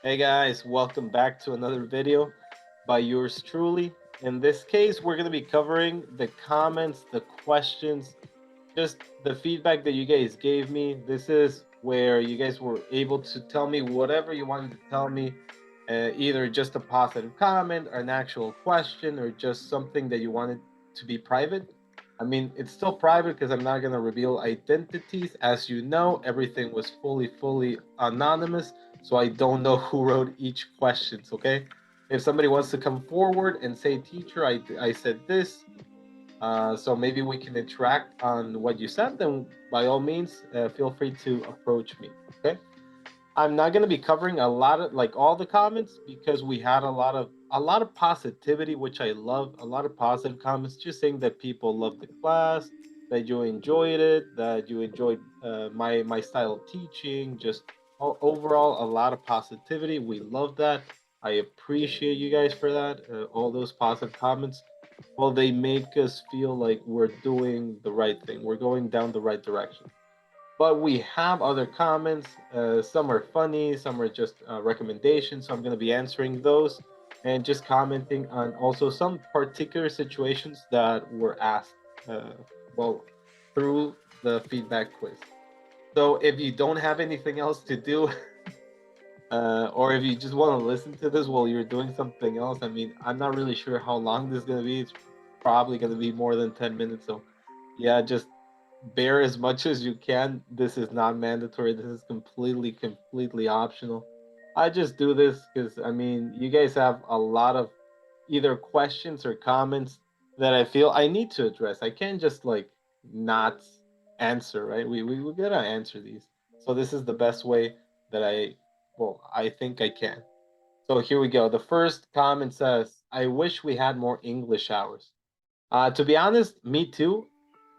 Hey guys, welcome back to another video by yours truly. In this case, we're going to be covering the comments, the questions, just the feedback that you guys gave me. This is where you guys were able to tell me whatever you wanted to tell me, either just a positive comment, or an actual question, or just something that you wanted to be private. I mean, it's still private because I'm not going to reveal identities. As you know, everything was fully anonymous, so I don't know who wrote each questions, okay? If somebody wants to come forward and say, teacher, I said this, so maybe we can interact on what you said, then by all means, feel free to approach me. Okay. I'm not going to be covering a lot of like all the comments because we had a lot of positivity, which I love. A lot of positive comments, just saying that people love the class, that you enjoyed it, that you enjoyed my style of teaching. Just overall, a lot of positivity. We love that. I appreciate you guys for that. All those positive comments. Well, they make us feel like we're doing the right thing. We're going down the right direction. But we have other comments. Some are funny, some are just recommendations. So I'm going to be answering those and just commenting on also some particular situations that were asked, uh, well, through the feedback quiz. So if you don't have anything else to do, or if you just want to listen to this while you're doing something else, I mean, I'm not really sure how long this is going to be. It's probably going to be more than 10 minutes. So, yeah, just bear as much as you can. This is not mandatory. This is completely optional. I just do this because, I mean, you guys have a lot of either questions or comments that I feel I need to address. I can't just like not answer, right? We gotta answer these. So this is the best way that I think I can. So here we go. The first comment says, I wish we had more English hours. To be honest, me too.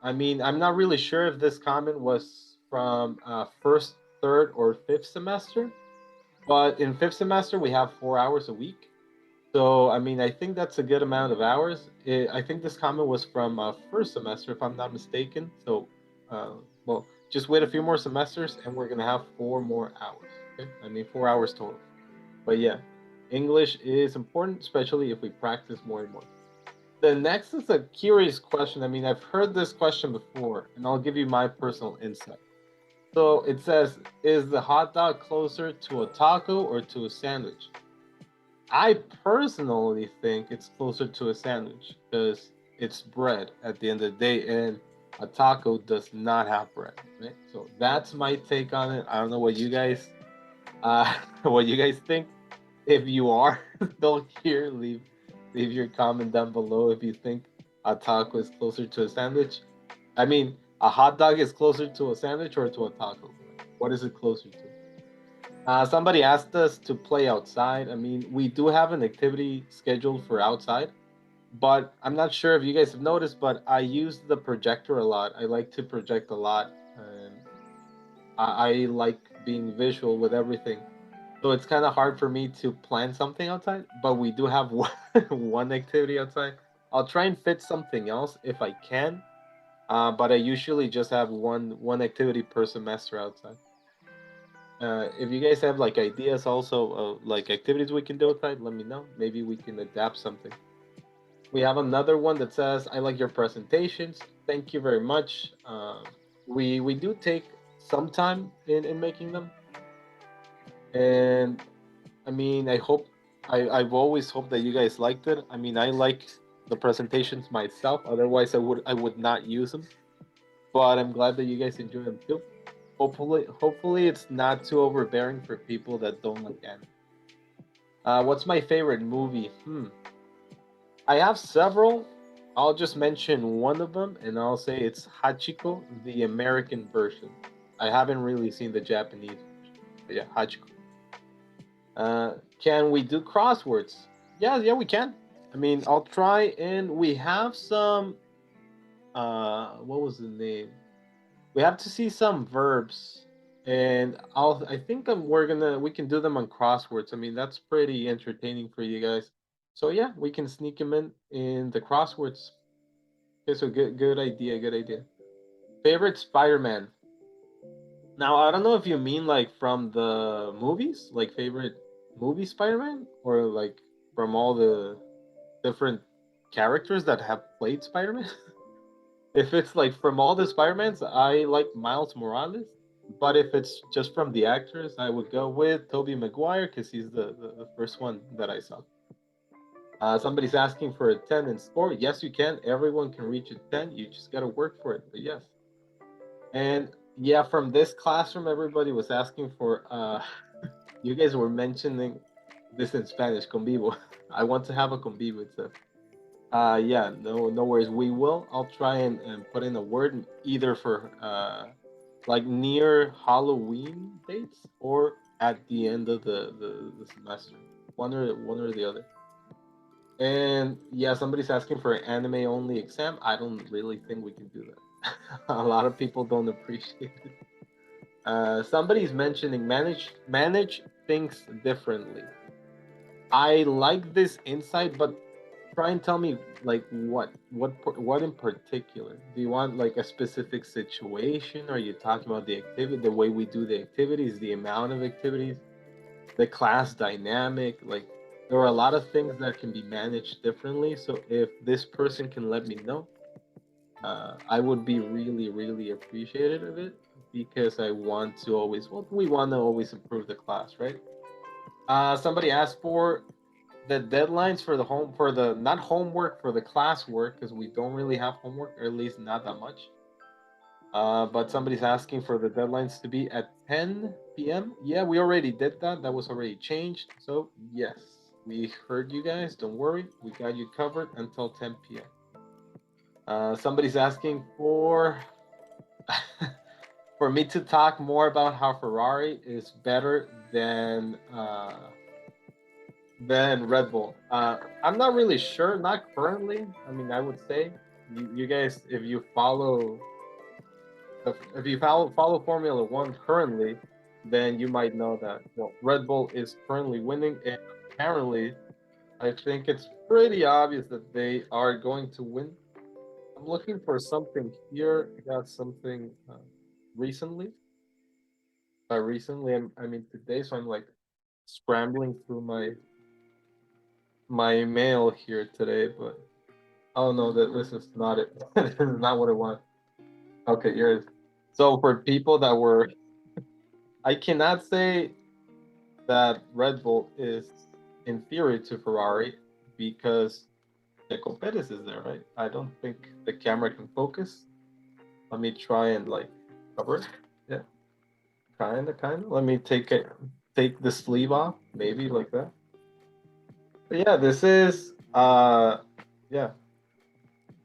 I mean, I'm not really sure if this comment was from first, third, or fifth semester, but in fifth semester, we have 4 hours a week. So, I mean, I think that's a good amount of hours. I think this comment was from first semester, if I'm not mistaken. So, uh, well, just wait a few more semesters and we're going to have 4 more hours. Okay? I mean, 4 hours total. But yeah, English is important, especially if we practice more and more. The next is a curious question. I mean, I've heard this question before, and I'll give you my personal insight. So it says, is the hot dog closer to a taco or to a sandwich? I personally think it's closer to a sandwich because it's bread at the end of the day, and a taco does not have bread, right? So that's my take on it. I don't know what you guys, what you guys think. If you are still here, leave your comment down below if you think a taco is closer to a sandwich. I mean, a hot dog is closer to a sandwich or to a taco. What is it closer to? Somebody asked us to play outside. I mean, we do have an activity scheduled for outside, but I'm not sure if you guys have noticed, but I use the projector a lot. I like to project a lot, and I like being visual with everything. So it's kind of hard for me to plan something outside, but we do have one activity outside. I'll try and fit something else if I can, but I usually just have one activity per semester outside. If you guys have like ideas also like activities we can do outside, let me know. Maybe we can adapt something. We have another one that says, "I like your presentations. Thank you very much." We do take some time in making them, and I mean, I've always hoped that you guys liked it. I mean, I like the presentations myself. Otherwise, I would not use them. But I'm glad that you guys enjoy them too. Hopefully it's not too overbearing for people that don't like anime. What's my favorite movie? I have several. I'll just mention one of them, and I'll say it's Hachiko, the American version. I haven't really seen the Japanese version. But yeah, Hachiko. Can we do crosswords? Yeah, we can. I mean, I'll try, and we have some. What was the name? We have to see some verbs, and I think we can do them on crosswords. I mean, that's pretty entertaining for you guys. So yeah, we can sneak them in the crosswords. Okay, so good idea, good idea. Favorite Spider-Man. Now I don't know if you mean like from the movies, like favorite. movie Spider-Man, or like from all the different characters that have played Spider-Man. If it's like from all the Spider-Mans, I like Miles Morales. But if it's just from the actors, I would go with Tobey Maguire because he's the first one that I saw. Somebody's asking for a 10 in sport. Yes, you can. Everyone can reach a 10. You just got to work for it. But yes. And yeah, from this classroom, everybody was asking for, you guys were mentioning this in Spanish, convivo. I want to have a convivo. It's a yeah, no worries. We will. I'll try and put in a word either for like near Halloween dates or at the end of the semester. One or the other. And yeah, somebody's asking for an anime only exam. I don't really think we can do that. A lot of people don't appreciate it. Somebody's mentioning manage things differently. I like this insight, but try and tell me like what in particular. Do you want like a specific situation? Are you talking about the activity, the way we do the activities, the amount of activities, the class dynamic? Like there are a lot of things that can be managed differently. So if this person can let me know, I would be really appreciative of it because I want to always we want to always improve the class, right? Somebody asked for the deadlines for the home for the not homework for the classwork because we don't really have homework, or at least not that much. But somebody's asking for the deadlines to be at 10 p.m. Yeah, we already did that. That was already changed. So yes, we heard you guys. Don't worry, we got you covered until 10 p.m. Somebody's asking for for me to talk more about how Ferrari is better than Red Bull. I'm not really sure, not currently. I mean, I would say you guys, if you follow Formula One currently, then you might know that Red Bull is currently winning, and apparently, I think it's pretty obvious that they are going to win. I'm looking for something here. I got something recently. Recently, I mean today, so I'm like scrambling through my mail here today, but oh no, that this is not it. This is not what I want. Okay, here it is. So for people that were, I cannot say that Red Bull is inferior to Ferrari because Checo Perez is there, right? I don't think the camera can focus. Let me try and like cover it. Yeah, kinda. Let me take the sleeve off, maybe like that. But yeah, this is yeah.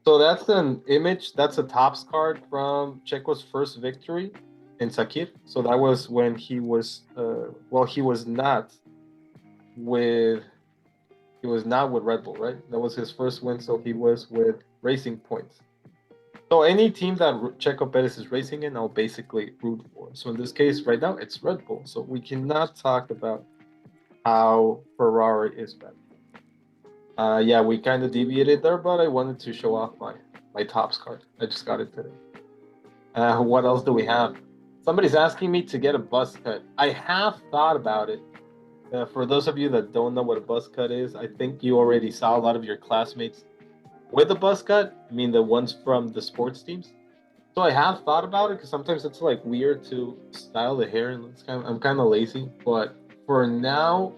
So that's an image. That's a tops card from Checo's first victory in Sakir. So that was when he was he was not with Red Bull, right? That was his first win. So he was with Racing Points. So any team that Checo Perez is racing in, I'll basically root for. So in this case, right now, it's Red Bull. So we cannot talk about how Ferrari is better. Yeah, we kind of deviated there, but I wanted to show off my tops card. I just got it today. What else do we have? Somebody's asking me to get a buzz cut. I have thought about it. For those of you that don't know what a buzz cut is, I think you already saw a lot of your classmates with a buzz cut. I mean, the ones from the sports teams. So I have thought about it because sometimes it's like weird to style the hair, and I'm kind of lazy. But for now,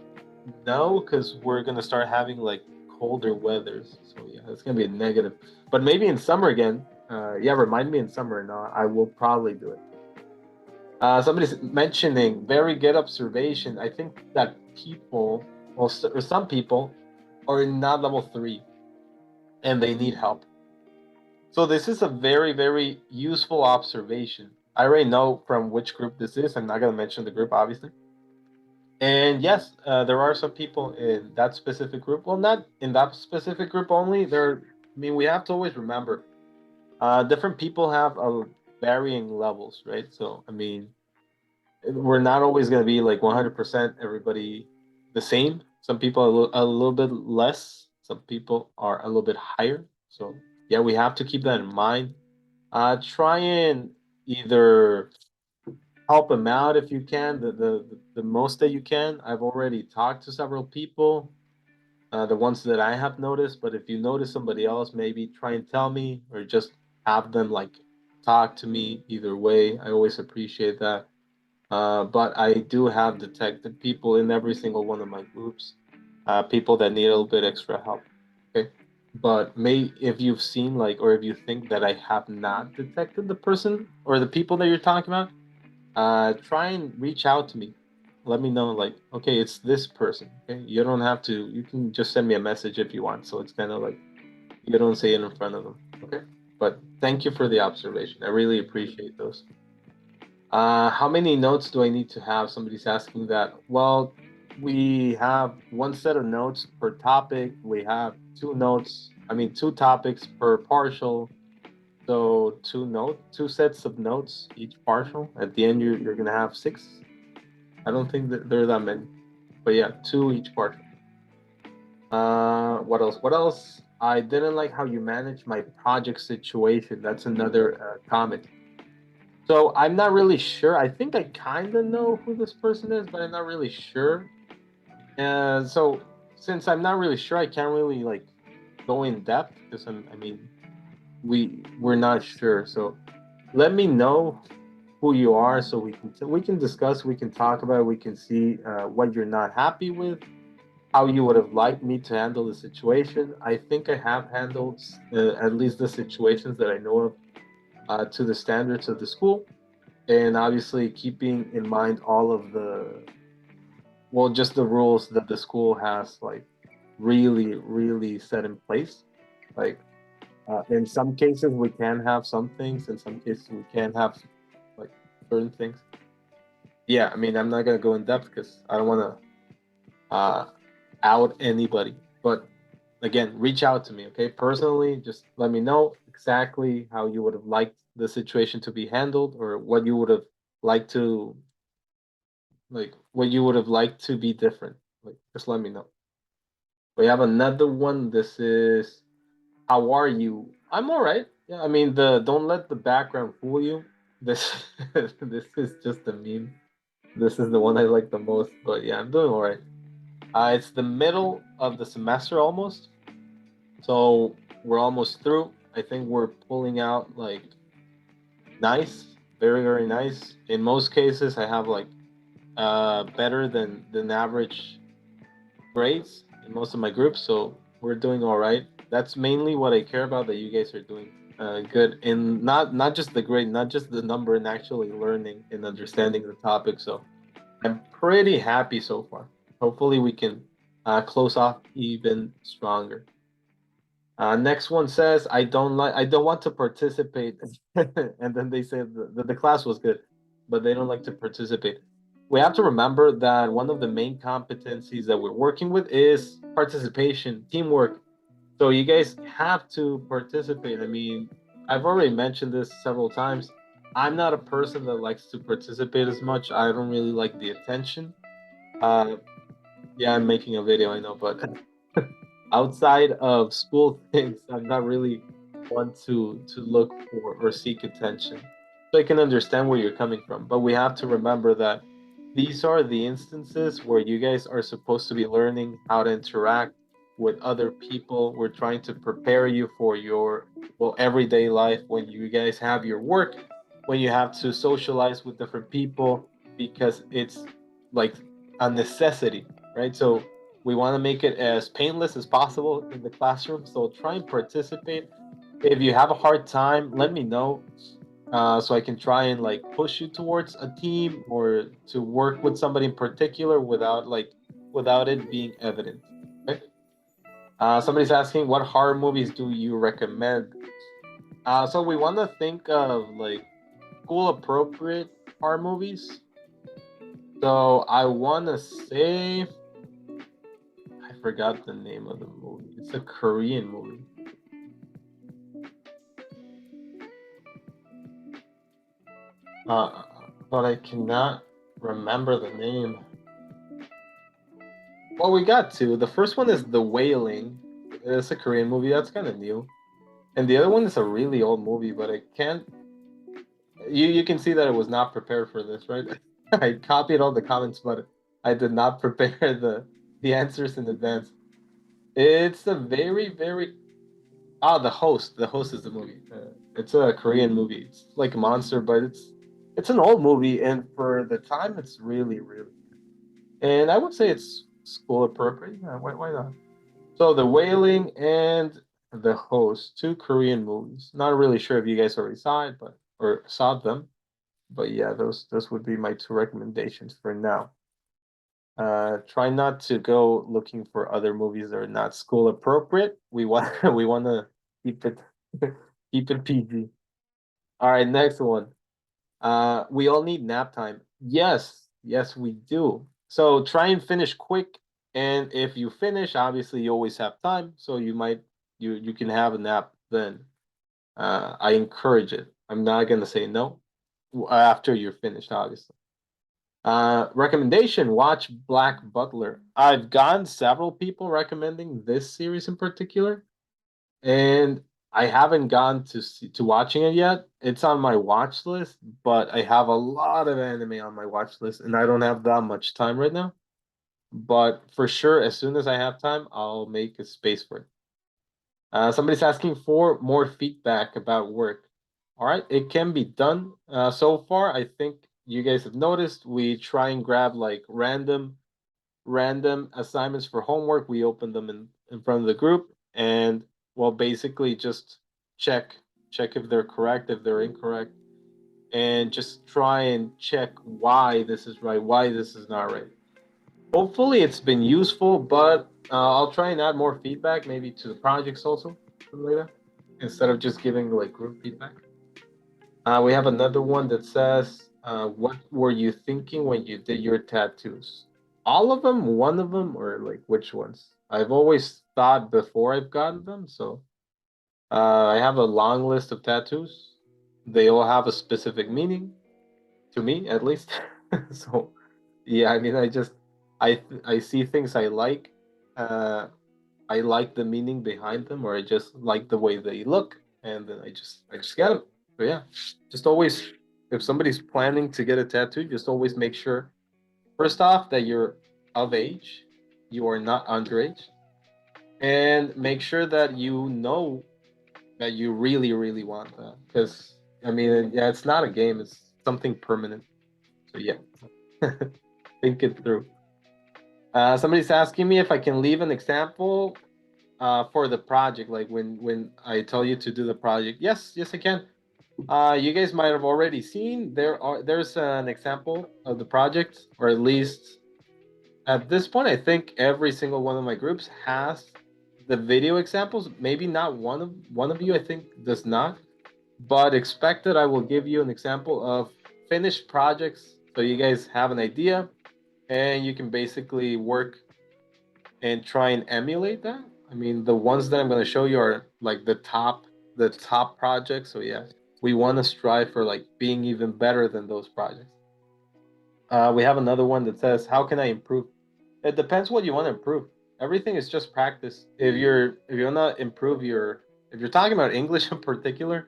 no, because we're gonna start having like colder weathers. So yeah, it's gonna be a negative. But maybe in summer again. Yeah, remind me in summer, and I will probably do it. Somebody's mentioning very good observation. I think that people, or some people, are not level 3 and they need help. So this is a very useful observation. I already know from which group this is. I'm not going to mention the group, obviously. And yes, there are some people in that specific group. Well, not in that specific group only. I mean, we have to always remember, different people have varying levels, right? So, I mean, we're not always going to be like 100% everybody the same. Some people are a little bit less. Some people are a little bit higher. So yeah, we have to keep that in mind. Try and either help them out if you can, the most that you can. I've already talked to several people, the ones that I have noticed. But if you notice somebody else, maybe try and tell me, or just have them like talk to me. Either way, I always appreciate that. But I do have detected people in every single one of my groups, people that need a little bit extra help. Okay. But may if you've seen like, or if you think that I have not detected the person or the people that you're talking about, try and reach out to me. Let me know, like, okay, it's this person. Okay, you don't have to. You can just send me a message if you want. So it's kind of like you don't say it in front of them. Okay. But thank you for the observation. I really appreciate those. How many notes do I need to have? Somebody's asking that. Well, we have one set of notes per topic. We have two topics per partial. So two sets of notes each partial. At the end, you're gonna have six. I don't think that there are that many, but yeah, two each partial. What else? What else? I didn't like how you managed my project situation. That's another comment. So I'm not really sure. I think I kind of know who this person is, but I'm not really sure. And so since I'm not really sure, I can't really like go in depth because I mean, we're not sure. So let me know who you are, so we can discuss, we can talk about it, we can see what you're not happy with, how you would have liked me to handle the situation. I think I have handled at least the situations that I know of to the standards of the school, and obviously keeping in mind all of just the rules that the school has like really really set in place. Like in some cases we can have some things, in some cases we can have like certain things. Yeah, I mean, I'm not gonna go in depth because I don't want to out anybody. But again, reach out to me, okay? Personally, just let me know exactly how you would have liked the situation to be handled, or what you would have liked to what you would have liked to be different. Like, just let me know. We have another one. This is, how are you? I'm all right. Yeah, I mean, the don't let the background fool you. This this is just a meme. This is the one I like the most. But yeah, I'm doing all right. It's the middle of the semester almost, so we're almost through. I think we're pulling out like nice, very very nice. In most cases, I have like better than average grades in most of my groups, so we're doing all right. That's mainly what I care about. That you guys are doing good, and not just the grade, not just the number, and actually learning and understanding the topic. So I'm pretty happy so far. Hopefully, we can close off even stronger. Next one says, I don't want to participate," and then they say the class was good, but they don't like to participate. We have to remember that one of the main competencies that we're working with is participation, teamwork. So you guys have to participate. I mean, I've already mentioned this several times. I'm not a person that likes to participate as much. I don't really like the attention. Uh, yeah, I'm making a video, I know, but outside of school things, I'm not really one to look for or seek attention. So I can understand where you're coming from, but we have to remember that these are the instances where you guys are supposed to be learning how to interact with other people. We're trying to prepare you for your everyday life, when you guys have your work, when you have to socialize with different people, because it's like a necessity, right? So we want to make it as painless as possible in the classroom. So try and participate. If you have a hard time, let me know, so I can try and like push you towards a team, or to work with somebody in particular without it being evident. Okay. Somebody's asking, what horror movies do you recommend? So we want to think of like school appropriate horror movies. So I want to say, I forgot the name of the movie. It's a Korean movie. Uh, but I cannot remember the name. Well, we got two. The first one is The Wailing. It's a Korean movie. That's kind of new. And the other one is a really old movie, but I can't You can see that I was not prepared for this, right? I copied all the comments, but I did not prepare the answers in advance. It's a very the host. The host is the movie. It's a Korean movie. It's like a monster, but it's an old movie, and for the time, it's really. And I would say it's school appropriate. Yeah, why not? So the Wailing and the Host, two Korean movies. Not really sure if you guys already saw it, but or saw them. But yeah, those would be my two recommendations for now. Try not to go looking for other movies that are not school appropriate. We want we want to keep it keep it PG. All right, next one. We all need nap time. Yes, we do. So try and finish quick. And if you finish, obviously you always have time, so you can have a nap then. I encourage it. I'm not gonna say no after you're finished, obviously. Recommendation, watch Black Butler. I've gotten several people recommending this series in particular, and I haven't gone to watching it yet. It's on my watch list, but I have a lot of anime on my watch list, and I don't have that much time right now. But for sure, as soon as I have time, I'll make a space for it. Somebody's asking for more feedback about work. All right, it can be done. So far, I think you guys have noticed we try and grab like random assignments for homework. We open them in front of the group and well basically just check check if they're correct, if they're incorrect, and just try and check why this is right, why this is not right. Hopefully it's been useful, but I'll try and add more feedback maybe to the projects also later instead of just giving like group feedback. We have another one that says, "What were you thinking when you did your tattoos?" All of them, one of them, or like which ones? I've always thought before I've gotten them, so I have a long list of tattoos. They all have a specific meaning to me, at least. So yeah, I mean, I see things I like. Uh, I like the meaning behind them, or I just like the way they look, and then I just get them. So yeah, just always if somebody's planning to get a tattoo, just always make sure first off that you're of age, you are not underage, and make sure that you know that you really want that. Because I mean, yeah, it's not a game; it's something permanent. So yeah, think it through. Somebody's asking me if I can leave an example for the project, like when I tell you to do the project. Yes, I can. You guys might have already seen there's an example of the project, or at least at this point, I think every single one of my groups has the video examples. Maybe not one of you, I think, does not. But expect that I will give you an example of finished projects, so you guys have an idea, and you can basically work and try and emulate that. I mean, the ones that I'm going to show you are like the top projects. So yeah, we want to strive for like being even better than those projects. We have another one that says, "How can I improve?" It depends what you want to improve. Everything is just practice. If you want to improve your if you're talking about English in particular,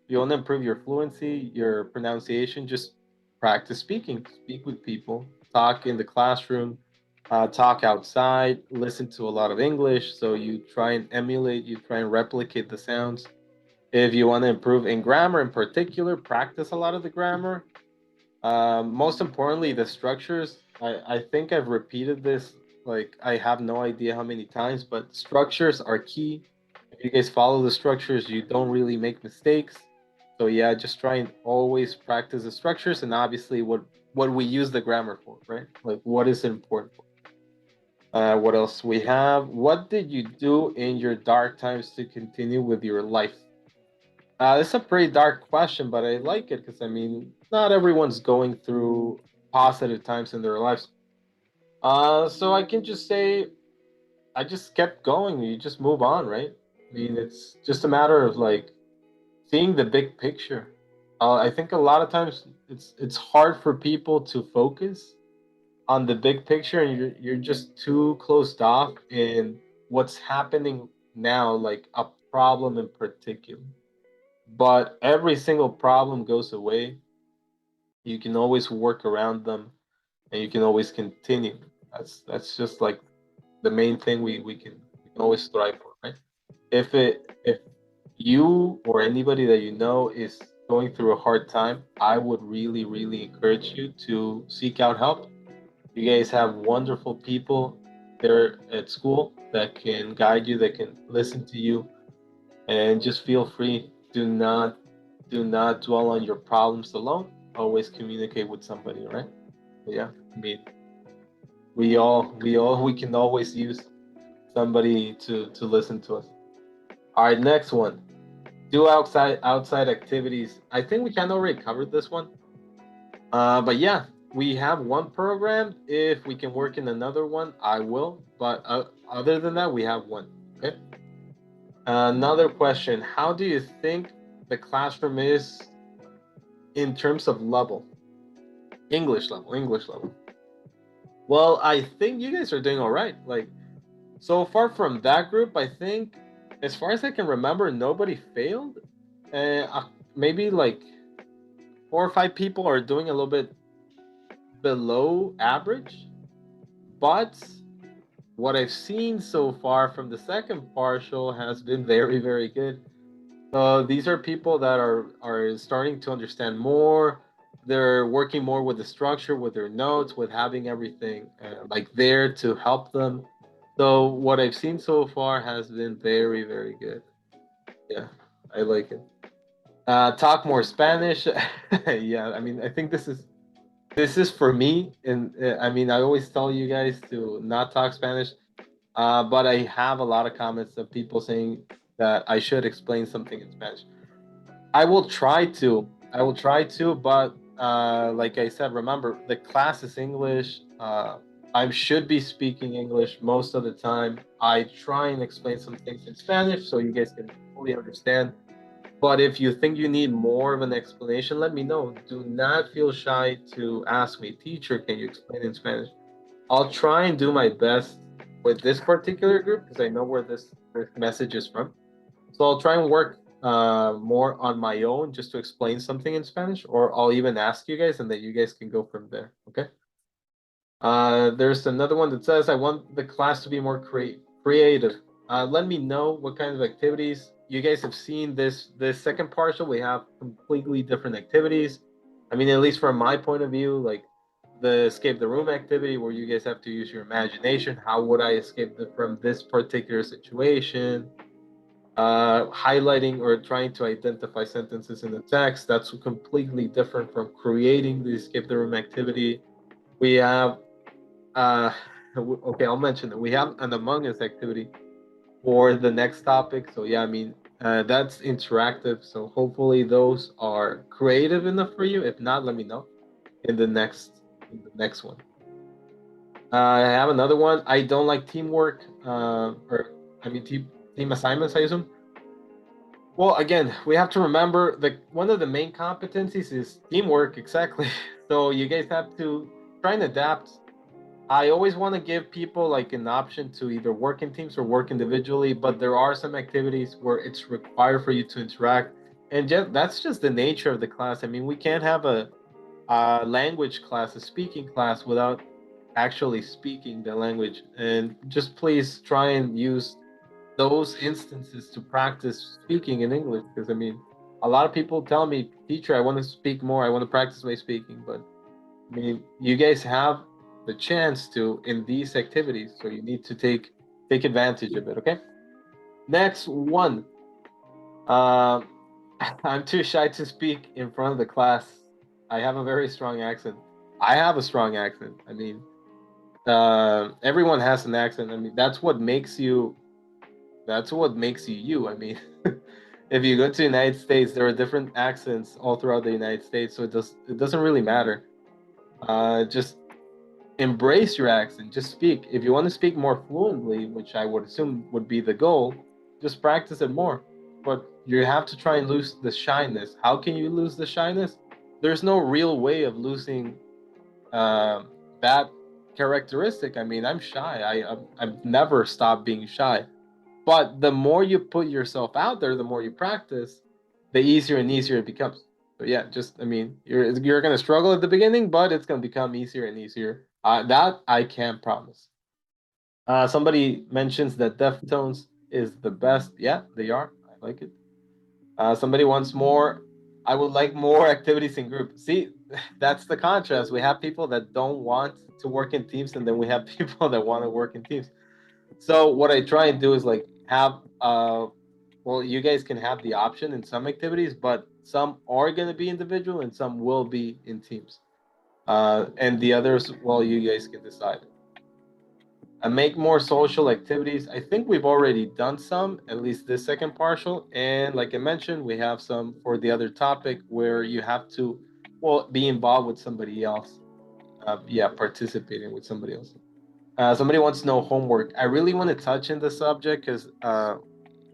you want to improve your fluency, your pronunciation, just practice speaking. Speak with people, talk in the classroom, talk outside, listen to a lot of English. So you try and emulate, you try and replicate the sounds. If you want to improve in grammar in particular, practice a lot of the grammar. Most importantly, the structures. I think I've repeated this, like I have no idea how many times, but structures are key. If you guys follow the structures, you don't really make mistakes. So yeah, just try and always practice the structures and obviously what we use the grammar for, right? Like what is important for. What else we have? What did you do in your dark times to continue with your life? It's a pretty dark question, but I like it because I mean, not everyone's going through positive times in their lives. So I can just say I just kept going. You just move on, right? I mean, it's just a matter of like seeing the big picture. I think a lot of times it's hard for people to focus on the big picture, and you're just too closed off in what's happening now, like a problem in particular. but every single problem goes away. You can always work around them, and you can always continue. That's just like the main thing we can always strive for, right? If you or anybody that you know is going through a hard time, I would really, really encourage you to seek out help. You guys have wonderful people there at school that can guide you, that can listen to you, and just feel free. Do not dwell on your problems alone. Always communicate with somebody, right? Yeah, I mean, we can always use somebody to listen to us. All right, next one. Do outside activities. I think we kind of already covered this one. But yeah, we have one program. If we can work in another one, I will. But other than that, we have one. Okay. Another question: how do you think the classroom is in terms of level? English level. English level. Well, I think you guys are doing all right. Like so far from that group, I think, as far as I can remember, nobody failed. Maybe like 4 or 5 people are doing a little bit below average, but what I've seen so far from the second partial has been very, very good. These are people that are starting to understand more. They're working more with the structure, with their notes, with having everything like there to help them. So what I've seen so far has been very, very good. Yeah, I like it. Talk more Spanish. Yeah, I mean, I think this is for me, and I mean, I always tell you guys to not talk Spanish. But I have a lot of comments of people saying that I should explain something in Spanish. I will try to. I will try to, but like I said, remember the class is English. I should be speaking English most of the time. I try and explain some things in Spanish so you guys can fully understand. But if you think you need more of an explanation, let me know. Do not feel shy to ask me, teacher, can you explain in Spanish? I'll try and do my best with this particular group because I know where this message is from. So I'll try and work more on my own just to explain something in Spanish, or I'll even ask you guys, and then you guys can go from there. Okay. There's another one that says, I want the class to be more creative. Let me know what kind of activities you guys have seen. This second partial, we have completely different activities. I mean, at least from my point of view, like the escape the room activity where you guys have to use your imagination. How would I escape from this particular situation? Highlighting or trying to identify sentences in the text. That's completely different from creating the escape the room activity. We have uh, okay, I'll mention it. We have an Among Us activity for the next topic. So yeah, I mean that's interactive. So hopefully those are creative enough for you. If not, let me know in the next one. I have another one. I don't like teamwork, or I mean team assignments. I assume. Well, again, we have to remember that one of the main competencies is teamwork. Exactly. So you guys have to try and adapt. I always want to give people like an option to either work in teams or work individually, but there are some activities where it's required for you to interact, and that's just the nature of the class. I mean, we can't have a language class, a speaking class, without actually speaking the language. And just please try and use those instances to practice speaking in English. Because I mean, a lot of people tell me, teacher, I want to speak more, I want to practice my speaking. But I mean, you guys have the chance to in these activities, so you need to take advantage of it. Okay. Next one. Um, I'm too shy to speak in front of the class. I have a very strong accent. I have a strong accent. I mean, everyone has an accent. I mean, that's what makes you. That's what makes you you. I mean, if you go to the United States, there are different accents all throughout the United States, so it doesn't really matter. Just embrace your accent. Just speak. If you want to speak more fluently, which I would assume would be the goal, just practice it more. But you have to try and lose the shyness. How can you lose the shyness? There's no real way of losing uh, that characteristic. I mean, I'm shy. I've never stopped being shy. But the more you put yourself out there, the more you practice, the easier and easier it becomes. So yeah, just I mean, you're gonna struggle at the beginning, but it's gonna become easier and easier. That I can promise. Somebody mentions that Deftones is the best. Yeah, they are. I like it. Somebody wants more. I would like more activities in group. See, that's the contrast. We have people that don't want to work in teams, and then we have people that want to work in teams. So what I try and do is like have well, you guys can have the option in some activities, but some are going to be individual and some will be in teams. And the others, well, you guys can decide. Make more social activities. I think we've already done some, at least this second partial. And like I mentioned, we have some for the other topic where you have to, well, be involved with somebody else. Yeah, participating with somebody else. Somebody wants to know homework. I really want to touch in the subject because,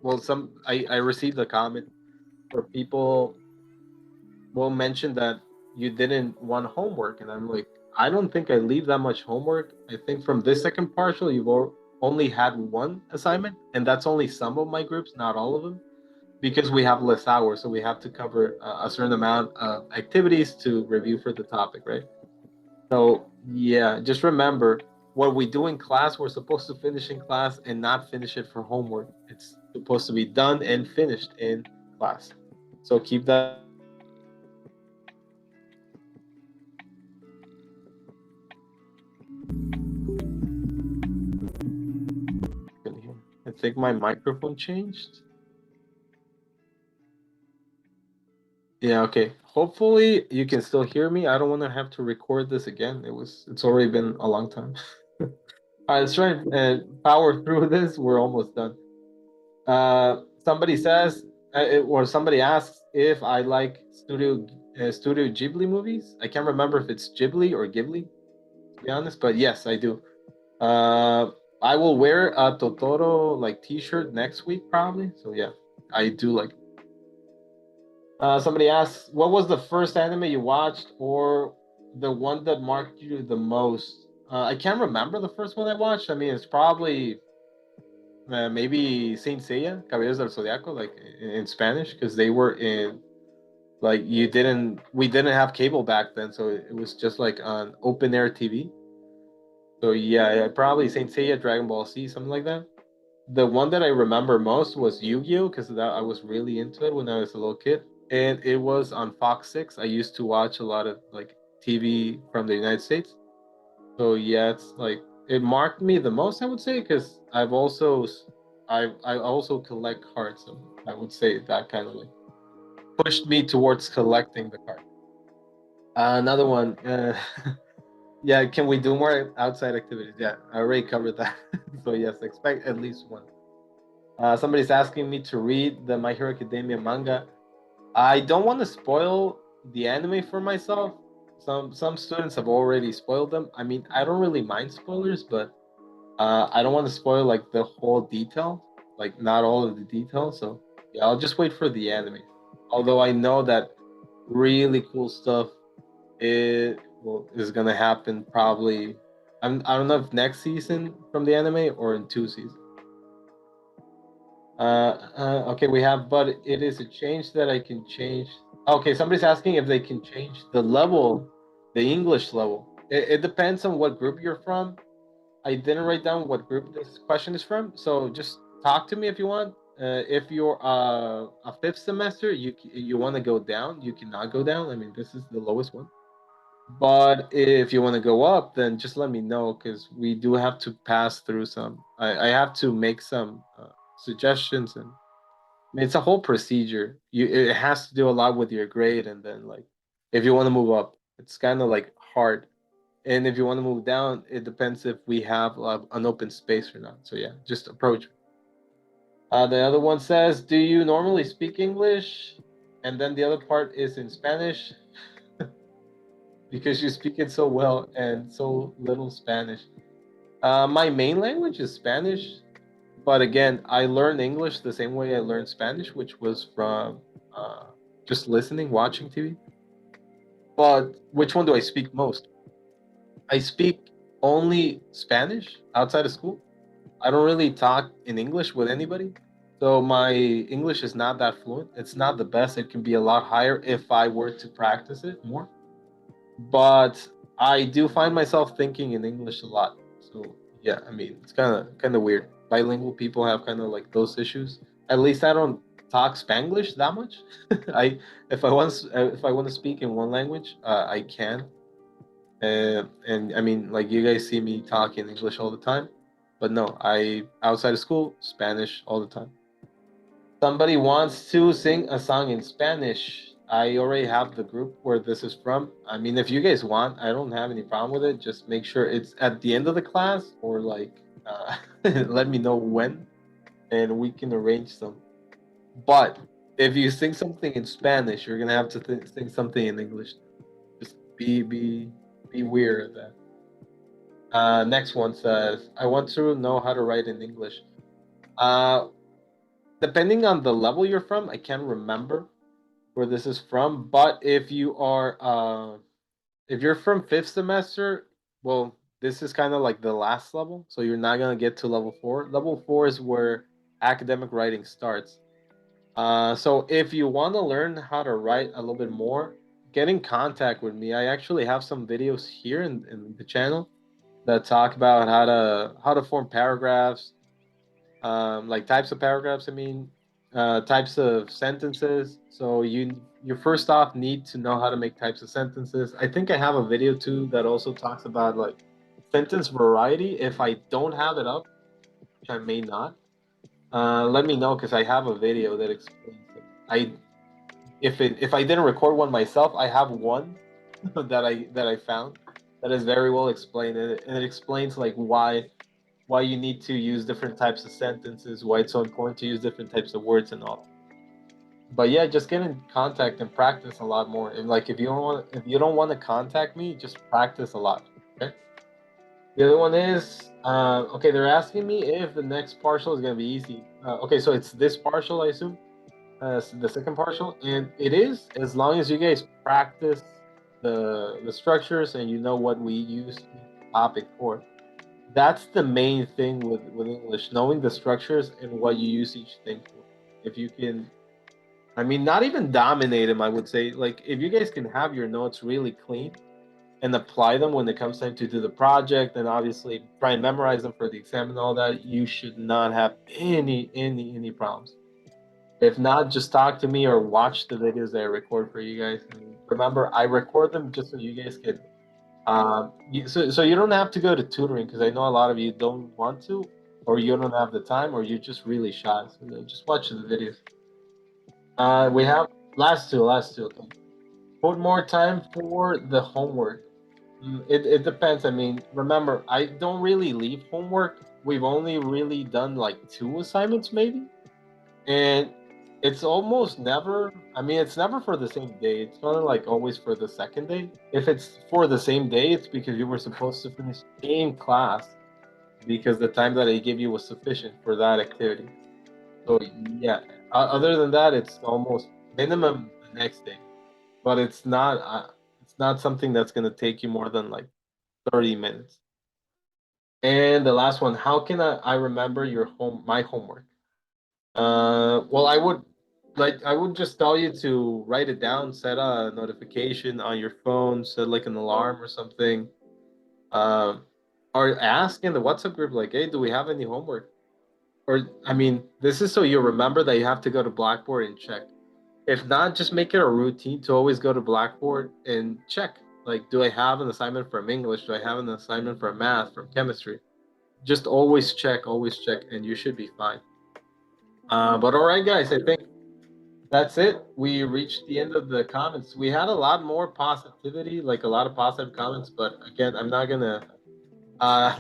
well, I received a comment where people will mention that you didn't want homework, and I'm like, I don't think I leave that much homework. I think from this second partial, only had one assignment, and that's only some of my groups, not all of them, because we have less hours, so we have to cover a certain amount of activities to review for the topic, right? So yeah, just remember what we do in class, we're supposed to finish in class and not finish it for homework. It's supposed to be done and finished in class. So keep that in mind. I think my microphone changed. Yeah, okay. Hopefully you can still hear me. I don't want to have to record this again. It's already been a long time. All right, let's try and power through this. We're almost done. Somebody says, or somebody asks if I like Studio Ghibli movies. I can't remember if it's Ghibli or Ghibli, to be honest, but yes, I do. Uh, I will wear a Totoro like T-shirt next week probably. So yeah, I do like. Somebody asks, what was the first anime you watched, or the one that marked you the most? I can't remember the first one I watched. I mean, it's probably maybe Saint Seiya, Caballeros del Zodiaco, like in Spanish, because they were in like we didn't have cable back then, so it was just like on open air TV. So yeah, probably Saint Seiya, Dragon Ball Z, something like that. The one that I remember most was Yu-Gi-Oh, because that I was really into it when I was a little kid, and it was on Fox 6. I used to watch a lot of like TV from the United States. So yeah, it's like it marked me the most, I would say, because I also collect cards, so I would say that kind of like pushed me towards collecting the card. Another one, yeah, can we do more outside activities? Yeah, I already covered that. So yes, expect at least one. Somebody's asking me to read the My Hero Academia manga. I don't want to spoil the anime for myself. Some students have already spoiled them. I mean, I don't really mind spoilers, but I don't want to spoil like the whole detail, like not all of the details. So yeah, I'll just wait for the anime. Although I know that really cool stuff is gonna happen probably. I don't know if next season from the anime or in 2 seasons. Okay, we have, but it is a change that I can change. Okay, somebody's asking if they can change the level, the English level. It depends on what group you're from. I didn't write down what group this question is from, so just talk to me if you want. If you're a fifth semester, you want to go down, you cannot go down. I mean, this is the lowest one. But if you want to go up, then just let me know because we do have to pass through some. I have to make some suggestions, and I mean, it's a whole procedure. It has to do a lot with your grade, and then like if you want to move up, it's kind of like hard. And if you want to move down, it depends if we have an open space or not. So yeah, just approach. The other one says, "Do you normally speak English?" And then the other part is in Spanish because you speak it so well and so little Spanish. My main language is Spanish, but again, I learned English the same way I learned Spanish, which was from uh, just listening, watching TV. But which one do I speak most? I speak only Spanish outside of school. I don't really talk in English with anybody. So my English is not that fluent. It's not the best. It can be a lot higher if I were to practice it more. But I do find myself thinking in English a lot. So yeah, I mean, it's kind of weird. Bilingual people have kind of like those issues. At least I don't talk Spanglish that much. I if I want to speak in one language, I can. And I mean, like you guys see me talking English all the time, but no, I outside of school Spanish all the time. Somebody wants to sing a song in Spanish. I already have the group where this is from. I mean, if you guys want, I don't have any problem with it. Just make sure it's at the end of the class or like let me know when and we can arrange some. But if you sing something in Spanish, you're gonna have to sing something in English. Just be aware of that. Next one says, I want to know how to write in English. Uh, Depending on the level you're from, I can't remember where this is from. But if you're from fifth semester, well, this is kind of like the last level, so you're not gonna get to level four. Level four is where academic writing starts. So if you want to learn how to write a little bit more, get in contact with me. I actually have some videos here in the channel that talk about how to form paragraphs, like types of paragraphs. I mean, types of sentences. So you first off need to know how to make types of sentences. I think I have a video too that also talks about like sentence variety. If I don't have it up, which I may not, let me know because I have a video that explains it. I if I didn't record one myself, I have one that I found that is very well explained, and it explains like why you need to use different types of sentences, why it's so important to use different types of words and all. But yeah, just get in contact and practice a lot more. And like if you don't want to contact me, just practice a lot. Okay. The other one is okay. They're asking me if the next partial is gonna be easy. Okay, so it's this partial, I assume, the second partial, and it is as long as you guys practice the structures and you know what we use each topic for. That's the main thing with English, knowing the structures and what you use each thing for. If you can, I mean, not even dominate them, I would say. Like, if you guys can have your notes really clean and apply them when it comes time to do the project, and obviously try and memorize them for the exam and all that, you should not have any problems. If not, just talk to me or watch the videos that I record for you guys. And remember, I record them just so you guys can so you don't have to go to tutoring because I know a lot of you don't want to, or you don't have the time, or you're just really shy. So just watch the videos. We have last two. Okay. Put more time for the homework. It depends. I mean, remember, I don't really leave homework. We've only really done like two assignments, maybe, and it's almost never. I mean, it's never for the same day. It's kind of like always for the second day. If it's for the same day, it's because you were supposed to finish in class because the time that I gave you was sufficient for that activity. So yeah, other than that, it's almost minimum the next day. But it's not something that's gonna take you more than like 30 minutes. And the last one, how can I remember my homework? Well, I would just tell you to write it down, set a notification on your phone, set like an alarm or something. Um, or ask in the WhatsApp group, like, hey, do we have any homework? Or I mean, this is so you remember that you have to go to Blackboard and check. If not, just make it a routine to always go to Blackboard and check. Like, do I have an assignment from English? Do I have an assignment from math, from chemistry? Just always check, and you should be fine. But all right, guys, I think that's it. We reached the end of the comments. We had a lot more positivity, like a lot of positive comments, but again, I'm not gonna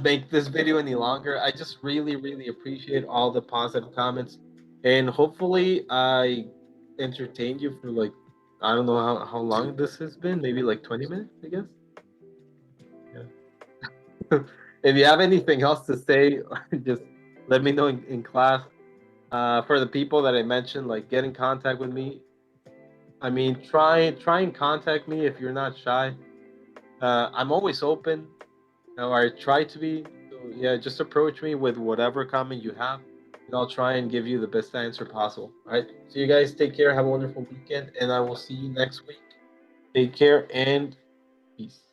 make this video any longer. I just really appreciate all the positive comments, and hopefully I entertained you for like I don't know how long this has been, maybe like 20 minutes, I guess. Yeah. If you have anything else to say, just let me know in class. For the people that I mentioned, like get in contact with me. I mean, try and contact me if you're not shy. I'm always open, or I try to be. So yeah, just approach me with whatever comment you have. and I'll try and give you the best answer possible. All right. So you guys take care. Have a wonderful weekend, and I will see you next week. Take care and peace.